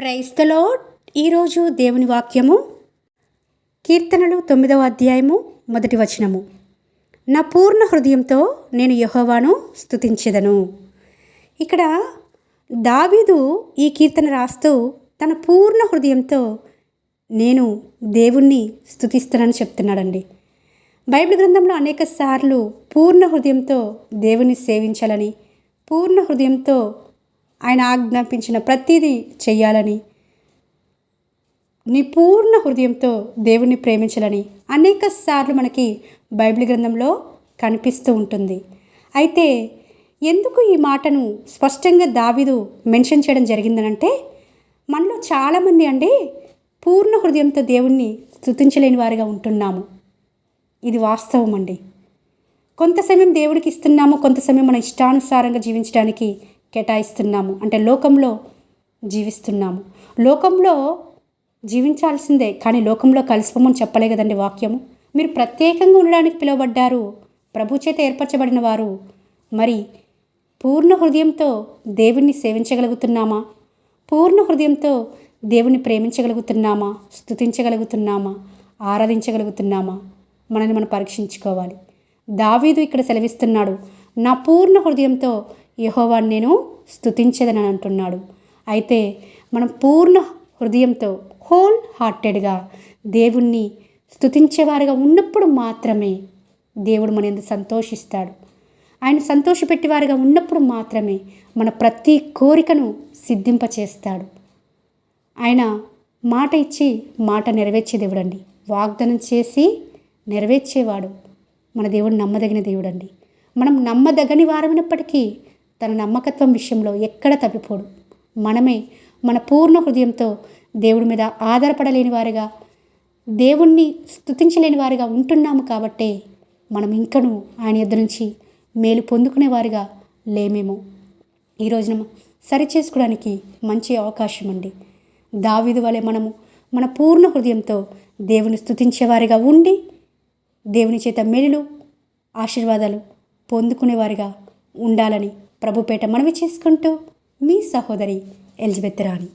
Praise the lord. ఈరోజు దేవుని వాక్యము కీర్తనలు 9వ అధ్యాయము 1వ వచనము. నా పూర్ణ హృదయంతో నేను యెహోవాను స్తుతించెదను. ఇక్కడ దావీదు ఈ కీర్తన రాస్తూ తన పూర్ణ హృదయంతో నేను దేవుణ్ణి స్తుతిస్తానని చెప్తున్నాడండి. బైబిల్ గ్రంథంలో అనేక సార్లు పూర్ణ హృదయంతో దేవుని సేవించాలని, పూర్ణ హృదయంతో ఆయన ఆజ్ఞాపించిన ప్రతిదీ చెయ్యాలని, నీ పూర్ణ హృదయంతో దేవుణ్ణి ప్రేమించాలని అనేక సార్లు మనకి బైబిల్ గ్రంథంలో కనిపిస్తూ ఉంటుంది. అయితే ఎందుకు ఈ మాటను స్పష్టంగా దావీదు మెన్షన్ చేయడం జరిగిందనంటే, మనలో చాలామంది అండి పూర్ణ హృదయంతో దేవుణ్ణి స్తుతించలేని వారిగా ఉంటున్నాము. ఇది వాస్తవం అండి. కొంత సమయం దేవుడికి ఇస్తున్నాము, కొంత సమయం మన ఇష్టానుసారంగా జీవించడానికి కేటాయిస్తున్నాము. అంటే లోకంలో జీవిస్తున్నాము. లోకంలో జీవించాల్సిందే, కానీ లోకంలో కలిసిపోమని చెప్పలే కదండి వాక్యము. మీరు ప్రత్యేకంగా ఉండడానికి పిలువబడ్డారు, ప్రభు చేత ఏర్పరచబడిన వారు. మరి పూర్ణ హృదయంతో దేవుణ్ణి సేవించగలుగుతున్నామా? పూర్ణ హృదయంతో దేవుణ్ణి ప్రేమించగలుగుతున్నామా? స్తుతించగలుగుతున్నామా? ఆరాధించగలుగుతున్నామా? మనల్ని మనం పరీక్షించుకోవాలి. దావీదు ఇక్కడ సెలవిస్తున్నాడు, నా పూర్ణ హృదయంతో యెహోవాను నేను స్తుతించెదనని అంటున్నాడు. అయితే మనం పూర్ణ హృదయంతో హోల్ హార్టెడ్గా దేవుణ్ణి స్తుతించేవారుగా ఉన్నప్పుడు మాత్రమే దేవుడు మన యందు సంతోషిస్తాడు. ఆయన సంతోషపెట్టేవారుగా ఉన్నప్పుడు మాత్రమే మన ప్రతి కోరికను సిద్ధింపచేస్తాడు. ఆయన మాట ఇచ్చి మాట నెరవేర్చే దేవుడండి. వాగ్దానం చేసి నెరవేర్చేవాడు మన దేవుడు. నమ్మదగిన దేవుడండి. మనం నమ్మదగని వారమైనప్పటికీ తన నమ్మకత్వం విషయంలో ఎక్కడ తప్పిపోడు. మనమే మన పూర్ణ హృదయంతో దేవుడి మీద ఆధారపడలేని వారిగా, దేవుణ్ణి స్తుతించలేని వారిగా ఉంటున్నాము. కాబట్టే మనం ఇంకనూ ఆయన యొద్ద నుంచి మేలు పొందుకునే వారిగా లేమేమో. ఈ రోజున సరి చేసుకోవడానికి మంచి అవకాశం అండి. దావీదు వలె మనము మన పూర్ణ హృదయంతో దేవుని స్తుతించేవారిగా ఉండి, దేవుని చేత మేలులు ఆశీర్వాదాలు పొందుకునేవారిగా ఉండాలని ప్రభుపేట మనవి చేసుకుంటూ మీ సహోదరి ఎలిజబెత్ రాణి.